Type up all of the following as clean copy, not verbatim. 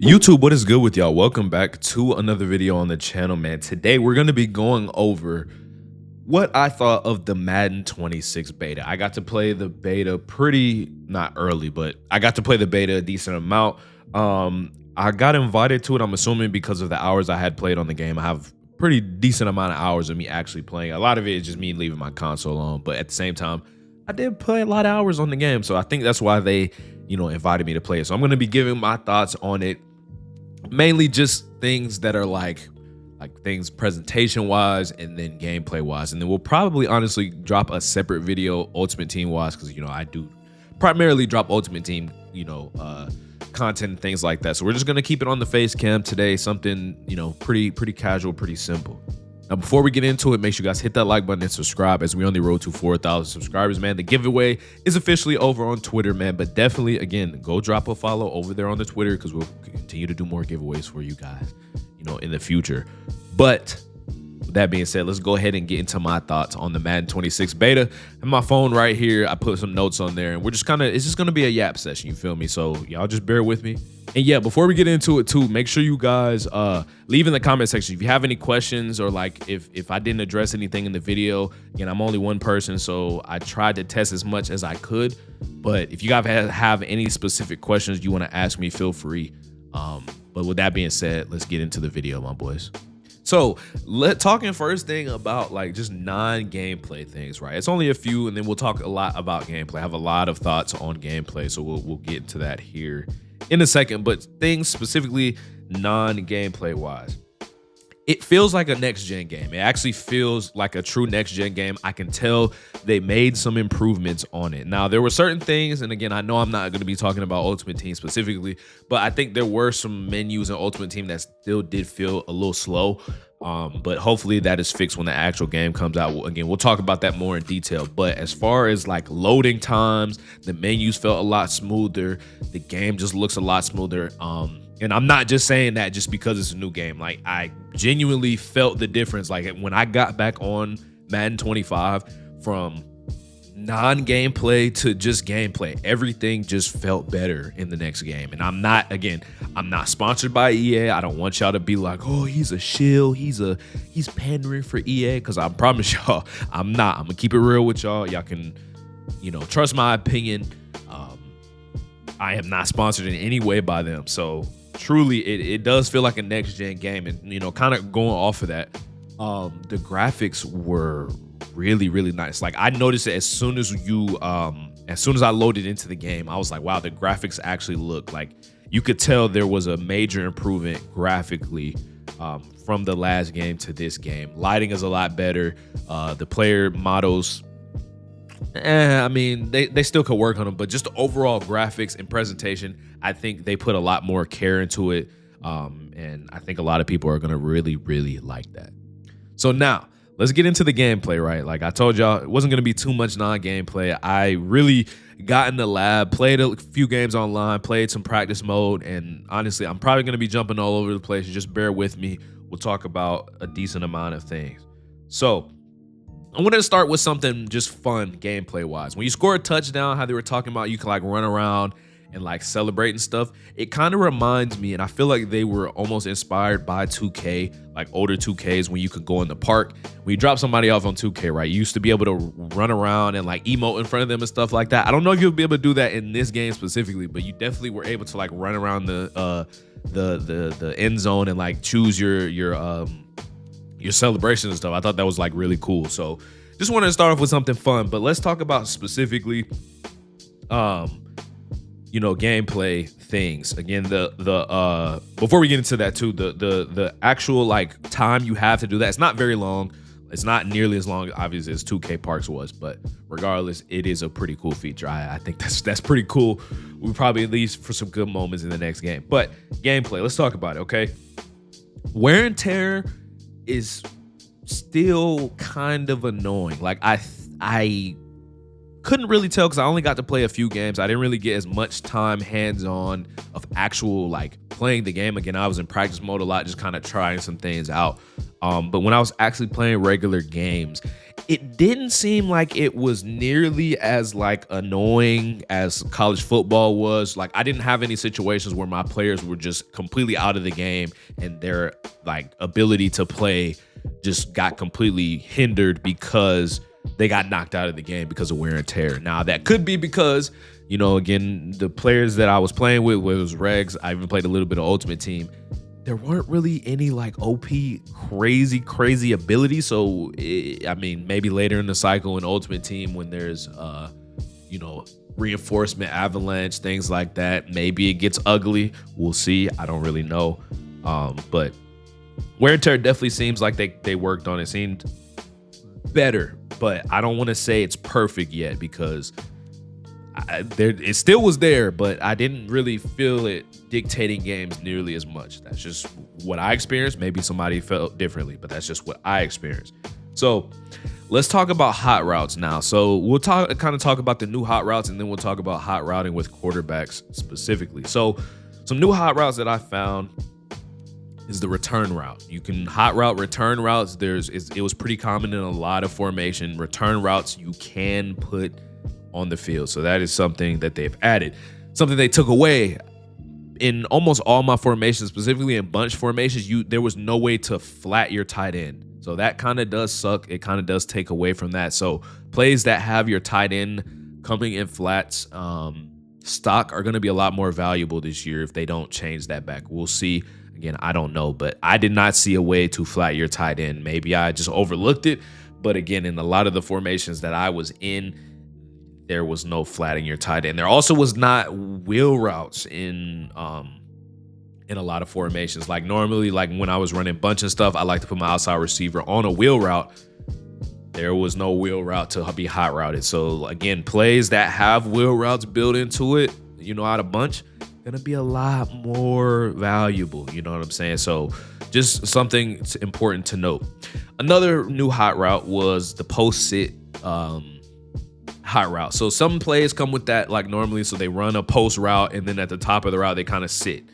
YouTube, what is good with y'all? Welcome back to another video on the channel, man. Today we're going to be going over what I thought of the Madden 26 beta. I got to play the beta not early, but I got to play the beta a decent amount. I got invited to it, I'm assuming because of the hours I had played on the game. I have pretty decent amount of hours of me actually playing. A lot of it is just me leaving my console on, but at the same time, I did play a lot of hours on the game. So I think that's why they, invited me to play it. So I'm going to be giving my thoughts on it. Mainly just things that are like things presentation wise and then gameplay wise, and then we'll probably honestly drop a separate video Ultimate Team wise, because I do primarily drop Ultimate Team content and things like that. So we're just gonna keep it on the face cam today, something pretty casual, pretty simple. Now, before we get into it, make sure you guys hit that like button and subscribe, as we on the road to 4,000 subscribers, man. The giveaway is officially over on Twitter, man. But definitely, again, go drop a follow over there on the Twitter, because we'll continue to do more giveaways for you guys, in the future. But with that being said, let's go ahead and get into my thoughts on the Madden 26 beta. And my phone right here, I put some notes on there, and it's just gonna be a yap session, you feel me? So y'all just bear with me. And yeah, before we get into it too, make sure you guys leave in the comment section if you have any questions, or like if I didn't address anything in the video. Again, I'm only one person, so I tried to test as much as I could. But if you guys have any specific questions you want to ask me, feel free. But with that being said, let's get into the video, my boys. So talking first thing about just non-gameplay things, right? It's only a few, and then we'll talk a lot about gameplay. I have a lot of thoughts on gameplay, so we'll get into that here in a second. But things specifically non-gameplay wise, it feels like a next-gen game. It actually feels like a true next-gen game. I can tell they made some improvements on it. Now, there were certain things, and again, I know I'm not going to be talking about Ultimate Team specifically, but I think there were some menus in Ultimate Team that still did feel a little slow. But hopefully that is fixed when the actual game comes out. Again, we'll talk about that more in detail. But as far as loading times, the menus felt a lot smoother. The game just looks a lot smoother. And I'm not just saying that just because it's a new game. I genuinely felt the difference. When I got back on Madden 25, from non-gameplay to just gameplay, everything just felt better in the next game. And I'm not sponsored by EA. I don't want y'all to be like, oh, he's a shill, he's pandering for EA, because I promise y'all I'm not. I'm gonna keep it real with y'all. Y'all can trust my opinion. I am not sponsored in any way by them. So truly, it does feel like a next gen game. And kind of going off of that, the graphics were really nice. I noticed it as soon as I loaded into the game. I was like, wow, the graphics actually look like, you could tell there was a major improvement graphically from the last game to this game. Lighting is a lot better. The player models, I mean, they still could work on them, but just the overall graphics and presentation, I think they put a lot more care into it. And I think a lot of people are gonna really like that. So now let's get into the gameplay, right? Like I told y'all, it wasn't gonna be too much non-gameplay. I really got in the lab, played a few games online, played some practice mode, and honestly, I'm probably gonna be jumping all over the place. Just bear with me. We'll talk about a decent amount of things. So I wanted to start with something just fun gameplay wise. When you score a touchdown, how they were talking about, you can run around and celebrate and stuff. It kind of reminds me, and I feel like they were almost inspired by 2K, older 2Ks, when you could go in the park. When you drop somebody off on 2K, right, you used to be able to run around and emote in front of them and stuff like that. I don't know if you'll be able to do that in this game specifically, but you definitely were able to run around the end zone and choose your celebrations and stuff. I thought that was really cool. So just wanted to start off with something fun, but let's talk about specifically gameplay things. Again, the before we get into that too, the actual time you have to do that, it's not very long. It's not nearly as long, obviously, as 2K Parks was, but regardless, it is a pretty cool feature. I think that's pretty cool. We probably at least for some good moments in the next game. But gameplay, let's talk about it, okay? Wear and tear is still kind of annoying. I couldn't really tell because I only got to play a few games. I didn't really get as much time hands-on of actual like playing the game again. I was in practice mode a lot, just kind of trying some things out. But when I was actually playing regular games, it didn't seem like it was nearly as like annoying as college football was. Like I didn't have any situations where my players were just completely out of the game and their like ability to play just got completely hindered because they got knocked out of the game because of wear and tear. Now that could be because, you know, again, the players that I was playing with was regs. I even played a little bit of Ultimate Team. There weren't really any like OP crazy abilities. So I mean, maybe later in the cycle in Ultimate Team when there's you know, reinforcement avalanche, things like that, maybe it gets ugly. We'll see. I don't really know. But wear and tear definitely seems like they worked on it. Seemed better, but I don't want to say it's perfect yet because it still was there, but I didn't really feel it dictating games nearly as much. That's just what I experienced. Maybe somebody felt differently, but that's just what I experienced. So let's talk about hot routes now. So we'll kind of talk about the new hot routes, and then we'll talk about hot routing with quarterbacks specifically. So some new hot routes that I found is the return route. You can hot route return routes. It was pretty common in a lot of formation. Return routes you can put on the field. So that is something that they've added. Something they took away in almost all my formations, specifically in bunch formations, there was no way to flat your tight end. So that kind of does suck. It kind of does take away from that. So plays that have your tight end coming in flats stock are going to be a lot more valuable this year if they don't change that back. We'll see. Again, I don't know, but I did not see a way to flat your tight end. Maybe I just overlooked it. But again, in a lot of the formations that I was in, there was no flatting your tight end. There also was not wheel routes in a lot of formations. Like normally, like when I was running bunch and stuff, I like to put my outside receiver on a wheel route. There was no wheel route to be hot routed. So again, plays that have wheel routes built into it, you know, out of bunch, gonna be a lot more valuable. You know what I'm saying? So just something important to note. Another new hot route was the post sit hot route. So some plays come with that like normally. So they run a post route and then at the top of the route, they kind of sit.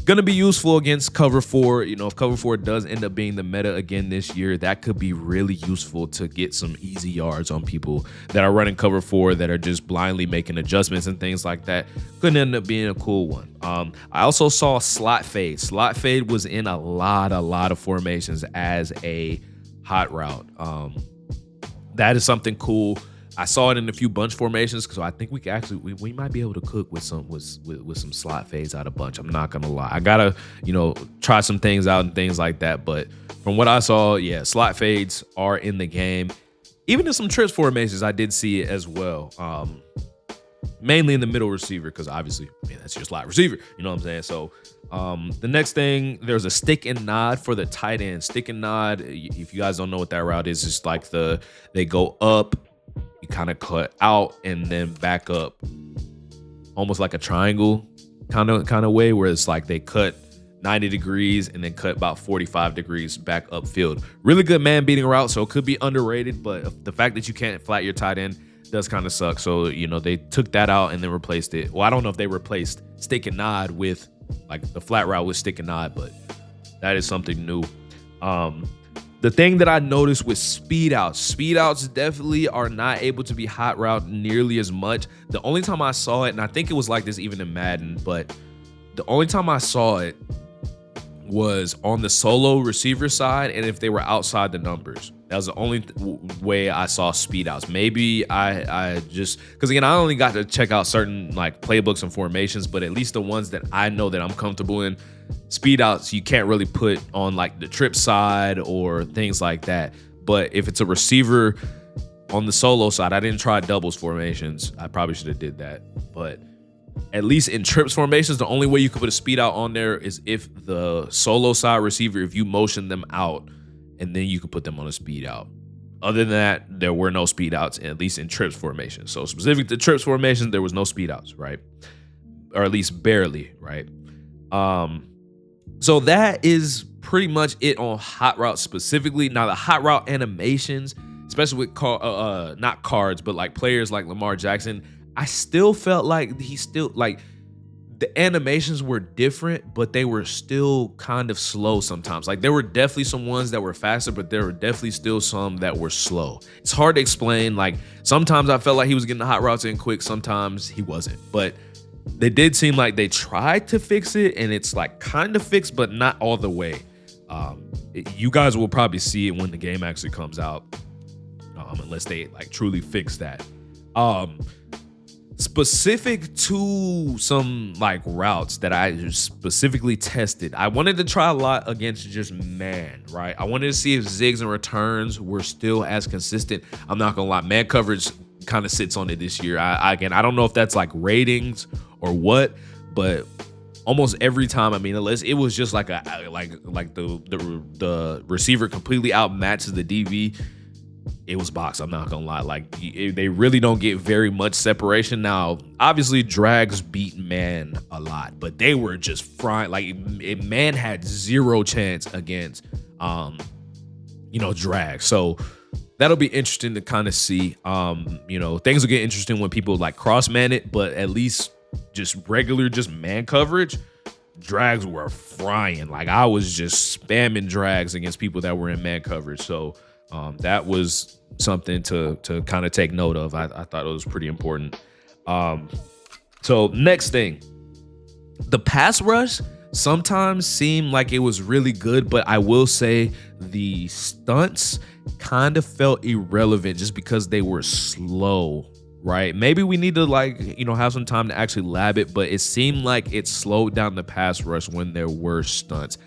Going to be useful against cover 4. You know, if cover 4 does end up being the meta again this year, that could be really useful to get some easy yards on people that are running cover 4 that are just blindly making adjustments and things like that. Could end up being a cool one. I also saw slot fade. Slot fade was in a lot of formations as a hot route. That is something cool. I saw it in a few bunch formations, so I think we can actually we might be able to cook with some slot fades out of bunch. I'm not gonna lie. I gotta, you know, try some things out and things like that. But from what I saw, yeah, slot fades are in the game. Even in some trips formations, I did see it as well. Mainly in the middle receiver, because obviously, I mean, that's your slot receiver. You know what I'm saying? So the next thing, there's a stick and nod for the tight end. Stick and nod, if you guys don't know what that route is, it's like they go up, you kind of cut out and then back up, almost like a triangle kind of way, where it's like they cut 90 degrees and then cut about 45 degrees back upfield. Really good man beating route, so it could be underrated, but the fact that you can't flat your tight end does kind of suck. So, you know, they took that out and then replaced it. Well, I don't know if they replaced stick and nod with like the flat route with stick and nod, but that is something new. The thing that I noticed with speed outs definitely are not able to be hot route nearly as much. The only time I saw it, and I think it was like this even in Madden, but the only time I saw it was on the solo receiver side and if they were outside the numbers. That was the only way I saw speed outs. Maybe I just, because again, I only got to check out certain like playbooks and formations, but at least the ones that I know that I'm comfortable in, speed outs you can't really put on like the trip side or things like that. But if it's a receiver on the solo side, I didn't try doubles formations. I probably should have did that. But at least in trips formations, the only way you could put a speed out on there is if the solo side receiver, if you motion them out, and then you can put them on a speed out. Other than that, there were no speed outs, at least in trips formation. So specific to trips formation, there was no speed outs, right? Or at least barely, right? So that is pretty much it on hot routes specifically. Now the hot route animations especially with not cards, but like players like Lamar Jackson, I still felt like he still like the animations were different, but they were still kind of slow sometimes. Like there were definitely some ones that were faster, but there were definitely still some that were slow. It's hard to explain. Like sometimes I felt like he was getting the hot routes in quick, sometimes he wasn't. But they did seem like they tried to fix it, and it's like kind of fixed, but not all the way. You guys will probably see it when the game actually comes out, unless they like truly fix that. Specific to some like routes that I just specifically tested, I wanted to try a lot against just man, right? I wanted to see if zigs and returns were still as consistent. I'm not gonna lie, man coverage kind of sits on it this year. I don't know if that's like ratings or what, but almost every time, I mean, unless it was just like the receiver completely outmatches the DV, it was box. I'm not gonna lie. Like they really don't get very much separation. Now, obviously, drags beat man a lot, but they were just frying. Like man had zero chance against, drag. So that'll be interesting to kind of see. Things will get interesting when people like cross man it, but at least just regular, just man coverage, drags were frying. Like I was just spamming drags against people that were in man coverage. So that was something to kind of take note of. I thought it was pretty important. So next thing, the pass rush sometimes seemed like it was really good, but I will say the stunts kind of felt irrelevant just because they were slow, right? Maybe we need to have some time to actually lab it, but it seemed like it slowed down the pass rush when there were stunts.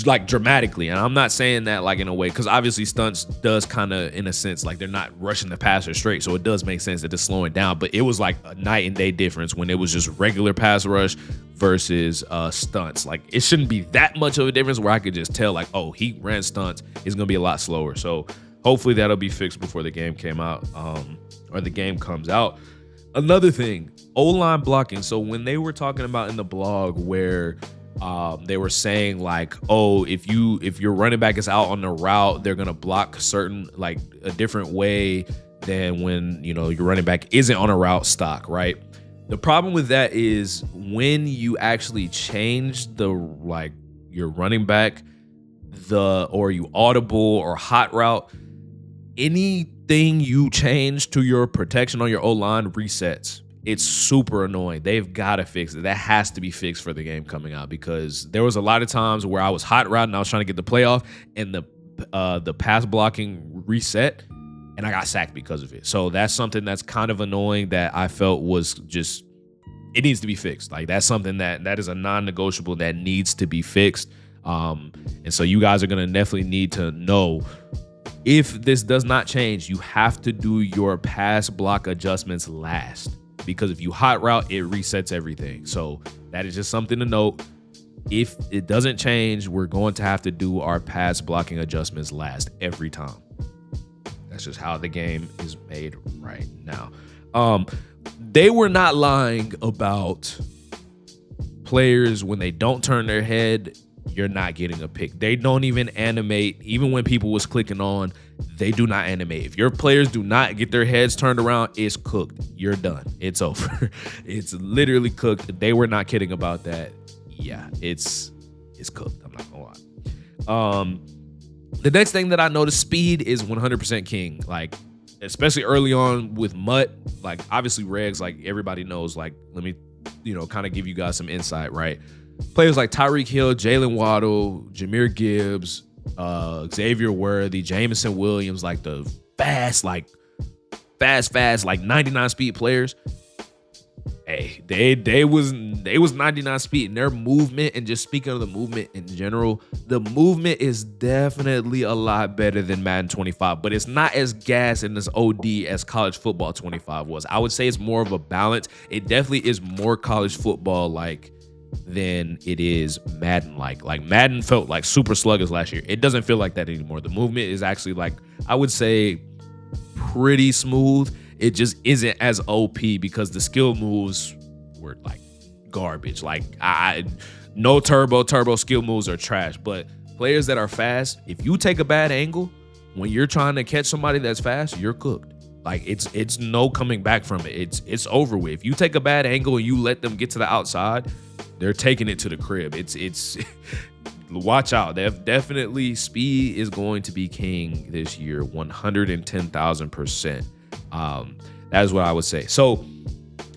Like dramatically, and I'm not saying that like in a way, because obviously stunts does kind of, in a sense, like they're not rushing the passer straight, so it does make sense that it's slowing down. But it was like a night and day difference when it was just regular pass rush versus stunts. Like it shouldn't be that much of a difference where I could just tell like, oh, he ran stunts, it's gonna be a lot slower. So hopefully that'll be fixed before the game came out, or the game comes out. Another thing, O-line blocking. So when they were talking about in the blog where they were saying like, oh, if your running back is out on the route, they're gonna block certain, like a different way than when your running back isn't on a route stock, right? The problem with that is when you actually change your running back, or you audible or hot route, anything you change to your protection on your O-line resets. It's super annoying. They've got to fix it. That has to be fixed for the game coming out, because there was a lot of times where I was hot routing, I was trying to get the playoff, and the pass blocking reset, and I got sacked because of it. So that's something that's kind of annoying that I felt was just, it needs to be fixed. Like that's something that is a non-negotiable that needs to be fixed. And so you guys are going to definitely need to know, if this does not change, you have to do your pass block adjustments last. Because if you hot route, it resets everything. So that is just something to note. If it doesn't change, we're going to have to do our pass blocking adjustments last every time. That's just how the game is made right now. They were not lying about players when they don't turn their head, you're not getting a pick. They don't even animate. Even when people was clicking on, they do not animate. If your players do not get their heads turned around, it's cooked. You're done. It's over. It's literally cooked. They were not kidding about that. Yeah, it's cooked. I'm not gonna lie. The next thing that I noticed, speed is 100% king. Like, especially early on with Mutt, like obviously regs, like everybody knows, like, let me, kind of give you guys some insight, right? Players like Tyreek Hill, Jalen Waddle, Jahmyr Gibbs, Xavier Worthy, Jameson Williams, like the fast, like 99 speed players. Hey, they was 99 speed, and their movement, and just speaking of the movement in general, the movement is definitely a lot better than Madden 25, but it's not as gas and as OD as college football 25 was. I would say it's more of a balance. It definitely is more college football like than it is Madden like. Like Madden felt like super sluggish last year. It doesn't feel like that anymore. The movement is actually, like, I would say pretty smooth. It just isn't as OP because the skill moves were like garbage. Like no turbo skill moves are trash, but players that are fast, if you take a bad angle, when you're trying to catch somebody that's fast, you're cooked. Like it's no coming back from it. It's over with. If you take a bad angle and you let them get to the outside, they're taking it to the crib. It's watch out. Definitely speed is going to be king this year, 110,000%. That is what I would say. So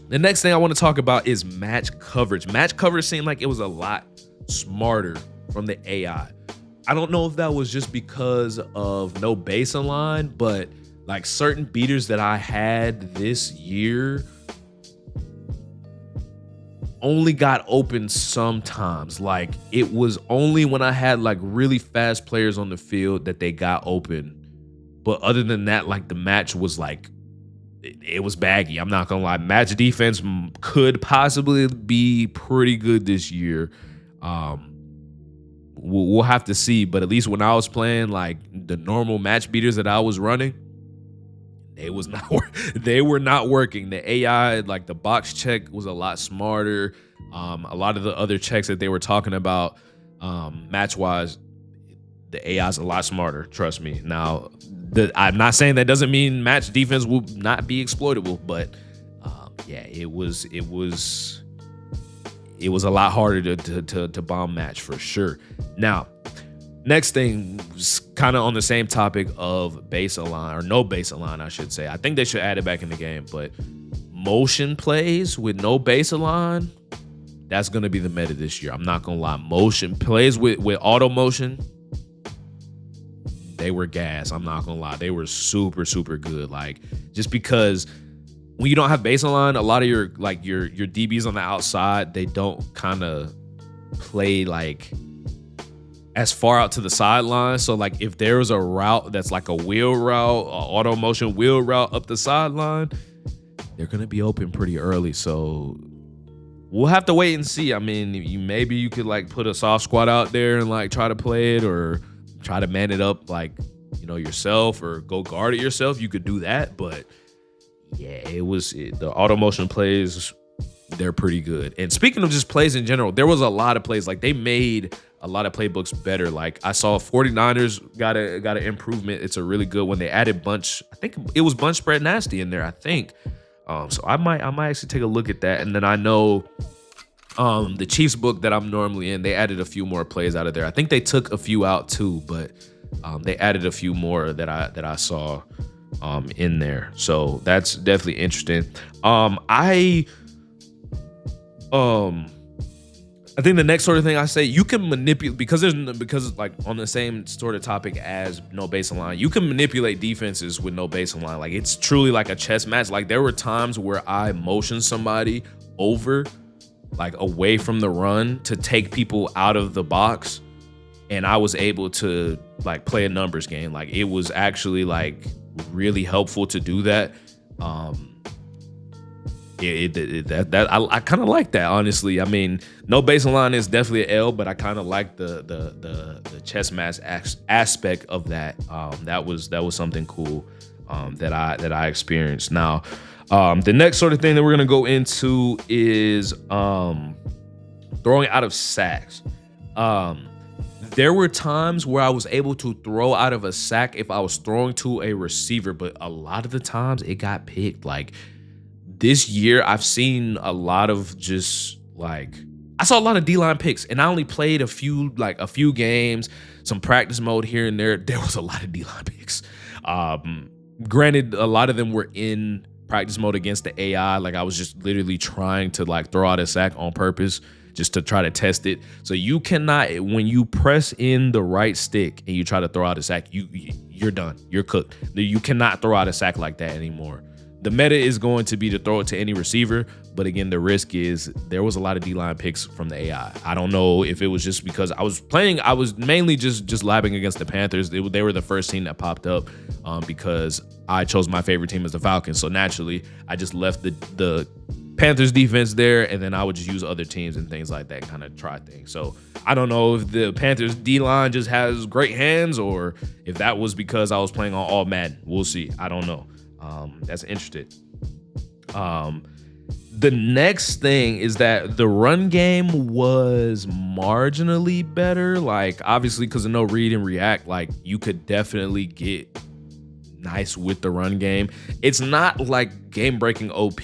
the next thing I want to talk about is match coverage. Match coverage seemed like it was a lot smarter from the AI. I don't know if that was just because of no baseline, but like certain beaters that I had this year only got open sometimes. Like it was only when I had like really fast players on the field that they got open. But other than that, like the match was like, it was baggy. I'm not gonna lie. Match defense could possibly be pretty good this year. We'll have to see. But at least when I was playing like the normal match beaters that I was running, they were not working. The AI, like the box check, was a lot smarter. A lot of the other checks that they were talking about, match wise, the AI is a lot smarter. Trust me. Now, I'm not saying that doesn't mean match defense will not be exploitable, but yeah, it was a lot harder to bomb match for sure. Now, next thing, kind of on the same topic of baseline, or no baseline, I should say. I think they should add it back in the game, but motion plays with no baseline, that's going to be the meta this year. I'm not going to lie. Motion plays with auto motion, they were gas. I'm not going to lie. They were super, super good. Like, just because when you don't have baseline, a lot of your DBs on the outside, they don't kind of play like as far out to the sideline. So like if there was a route that's like a wheel route, auto motion wheel route up the sideline, they're gonna be open pretty early. So we'll have to wait and see. I mean, maybe you could like put a soft squat out there and like try to play it, or try to man it up like, you know, yourself, or go guard it yourself. You could do that, but yeah, the auto motion plays, they're pretty good. And speaking of just plays in general, there was a lot of plays. Like they made a lot of playbooks better. Like I saw 49ers got an improvement. It's a really good one. They added bunch. I think it was bunch spread nasty in there, I think. So I might actually take a look at that. And then I know the Chiefs book that I'm normally in, they added a few more plays out of there. I think they took a few out too, but they added a few more that I saw in there. So that's definitely interesting. I think the next sort of thing I say, you can manipulate, because like on the same sort of topic as no baseline, you can manipulate defenses with no baseline. Like it's truly like a chess match. Like there were times where I motioned somebody over, like away from the run, to take people out of the box, and I was able to like play a numbers game. Like it was actually like really helpful to do that. I kind of like that, honestly. I mean, no baseline is definitely an L, but I kind of like the chess match aspect of that. That was something cool that I experienced. Now, the next sort of thing that we're gonna go into is throwing out of sacks. There were times where I was able to throw out of a sack if I was throwing to a receiver, but a lot of the times it got picked. Like this year, I've seen a lot of I saw a lot of D-line picks, and I only played a few games, some practice mode here and there. There was a lot of D-line picks. Granted, a lot of them were in practice mode against the AI. Like I was just literally trying to like throw out a sack on purpose, just to try to test it. So you cannot, when you press in the right stick and you try to throw out a sack, you're done. You're cooked. You cannot throw out a sack like that anymore. The meta is going to be to throw it to any receiver, but again, the risk is there was a lot of D-line picks from the AI. I don't know if it was just because I was mainly just labbing against the Panthers. They were the first team that popped up because I chose my favorite team as the Falcons. So naturally, I just left the Panthers defense there, and then I would just use other teams and things like that, kind of try things. So I don't know if the Panthers D-line just has great hands, or if that was because I was playing on all Madden. We'll see. I don't know. That's interesting. The next thing is that the run game was marginally better. Like, obviously, because of no read and react, like, you could definitely get nice with the run game. It's not like game-breaking OP,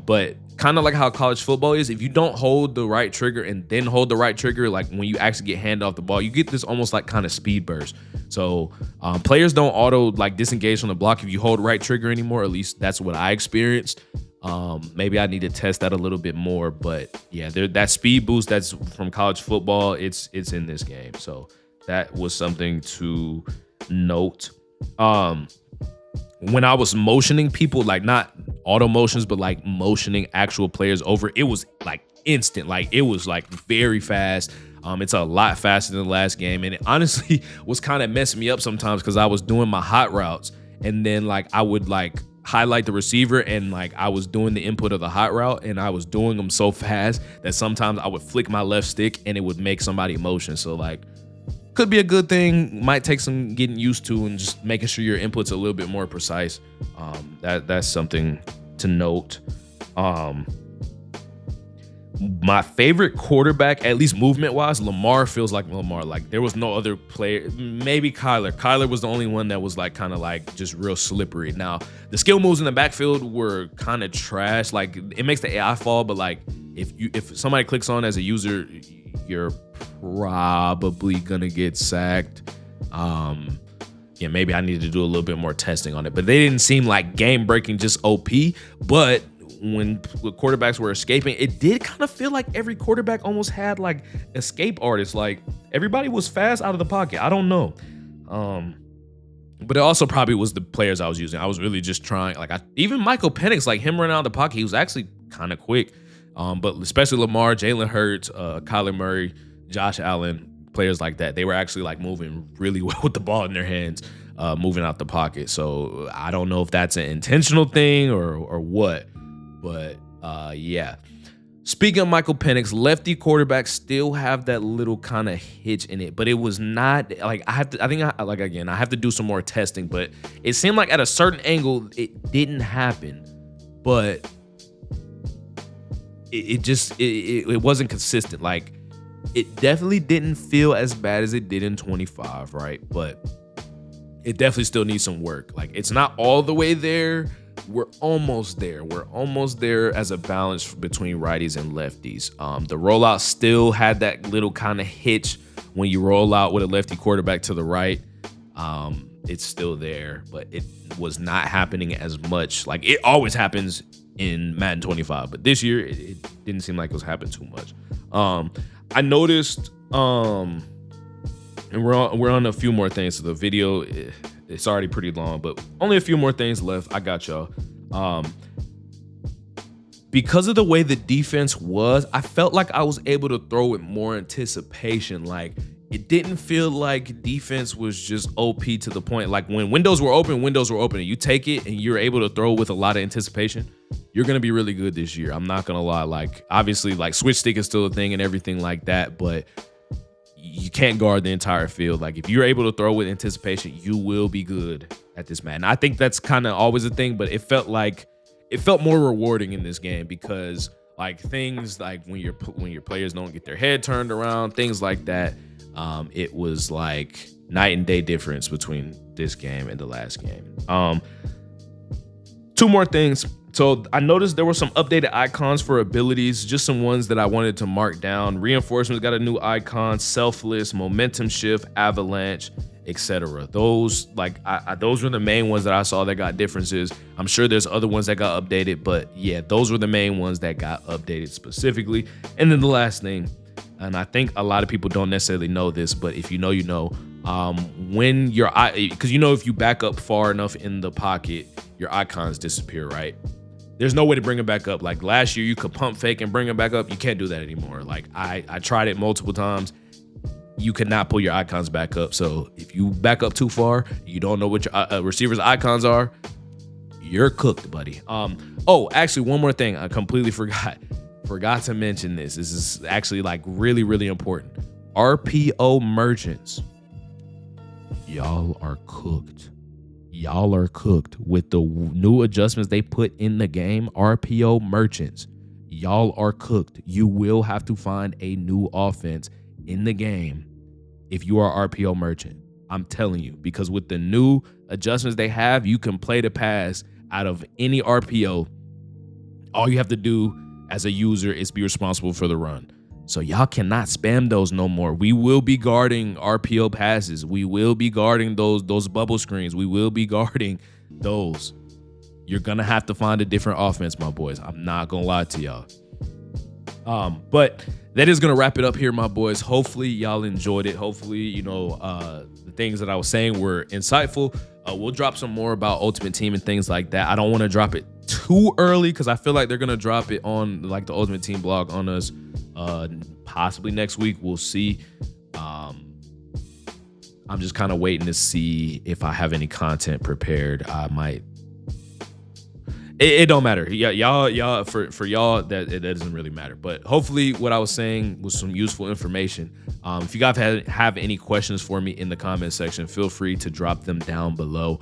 but kind of like how college football is. If you don't hold the right trigger and then hold the right trigger, like when you actually get hand off the ball, you get this almost like kind of speed burst. So players don't auto like disengage from the block if you hold right trigger anymore. At least that's what I experienced. Maybe I need to test that a little bit more, but yeah, that speed boost that's from college football, it's in this game. So that was something to note. When I was motioning people, like not auto motions, but like motioning actual players over, it was like instant. Like it was like very fast. It's a lot faster than the last game. And it honestly was kind of messing me up sometimes because I was doing my hot routes and then like I would like highlight the receiver and like I was doing the input of the hot route and I was doing them so fast that sometimes I would flick my left stick and it would make somebody motion. So like, could be a good thing, might take some getting used to and just making sure your input's a little bit more precise. That's something to note. My favorite quarterback, at least movement-wise, Lamar feels like Lamar. Like there was no other player, maybe Kyler. Kyler was the only one that was like kind of like just real slippery. Now, the skill moves in the backfield were kind of trash. Like it makes the AI fall, but like if somebody clicks on as a user, you're probably gonna get sacked. Yeah, maybe I needed to do a little bit more testing on it, but they didn't seem like game breaking, just OP. But when the quarterbacks were escaping, it did kind of feel like every quarterback almost had like escape artists. Like everybody was fast out of the pocket. I don't know. But it also probably was the players I was using. I was really just trying, like even Michael Penix, like him running out of the pocket, he was actually kind of quick. But especially Lamar, Jalen Hurts, Kyler Murray, Josh Allen, players like that, they were actually like moving really well with the ball in their hands, moving out the pocket. So I don't know if that's an intentional thing or what, but yeah. Speaking of Michael Penix, lefty quarterbacks still have that little kind of hitch in it, but it was not like I have to do some more testing, but it seemed like at a certain angle it didn't happen, but it wasn't consistent. Like it definitely didn't feel as bad as it did in 25, right? But it definitely still needs some work. Like it's not all the way there. We're almost there. We're almost there as a balance between righties and lefties. The rollout still had that little kind of hitch when you roll out with a lefty quarterback to the right. It's still there, but it was not happening as much. Like it always happens in Madden 25, but this year it didn't seem like it was happening too much. I noticed, and we're on a few more things. So the video, it's already pretty long, but only a few more things left. I got y'all. Because of the way the defense was, I felt like I was able to throw with more anticipation. Like it didn't feel like defense was just OP to the point. Like when windows were open, and you take it and you're able to throw with a lot of anticipation, you're going to be really good this year. I'm not going to lie. Like obviously like switch stick is still a thing and everything like that, but you can't guard the entire field. Like if you're able to throw with anticipation, you will be good at this Madden. I think that's kind of always a thing, but it felt more rewarding in this game because like things like when your players don't get their head turned around, things like that. It was like night and day difference between this game and the last game. Two more things. So I noticed there were some updated icons for abilities, just some ones that I wanted to mark down. Reinforcements got a new icon, selfless, momentum shift, avalanche, etc. Those those were the main ones that I saw that got differences. I'm sure there's other ones that got updated, but yeah, those were the main ones that got updated specifically. And then the last thing, and I think a lot of people don't necessarily know this, but if you know, you know, when your because if you back up far enough in the pocket, your icons disappear, right? There's no way to bring them back up. Like last year, you could pump fake and bring them back up. You can't do that anymore. Like I tried it multiple times. You cannot pull your icons back up. So if you back up too far, you don't know what your receiver's icons are, you're cooked, buddy. Oh, actually, one more thing. I completely forgot to mention this. This is actually like really, really important. RPO merchants. Y'all are cooked. y'all are cooked with the new adjustments they put in the game. RPO merchants, y'all are cooked. You will have to find a new offense in the game if you are RPO merchant. I'm telling you, because with the new adjustments they have, you can play the pass out of any RPO. All you have to do as a user is be responsible for the run. So y'all cannot spam those no more. We will be guarding RPO passes. We will be guarding those bubble screens. We will be guarding those. You're gonna have to find a different offense, my boys. I'm not gonna lie to y'all. But that is gonna wrap it up here, my boys. Hopefully y'all enjoyed it. Hopefully, the things that I was saying were insightful. We'll drop some more about Ultimate Team and things like that. I don't want to drop it too early because I feel like they're gonna drop it on like the Ultimate Team blog on us possibly next week. We'll see. I'm just kind of waiting to see if I have any content prepared. I might. It don't matter. Yeah, y'all for y'all that it doesn't really matter. But hopefully, what I was saying was some useful information. If you guys have any questions for me in the comment section, feel free to drop them down below.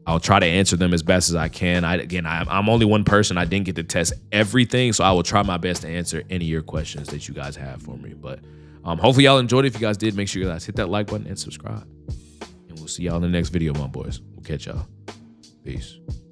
I'll try to answer them as best as I can. I'm only one person. I didn't get to test everything, so I will try my best to answer any of your questions that you guys have for me. But hopefully y'all enjoyed it. If you guys did, make sure you guys hit that like button and subscribe. And we'll see y'all in the next video, my boys. We'll catch y'all. Peace.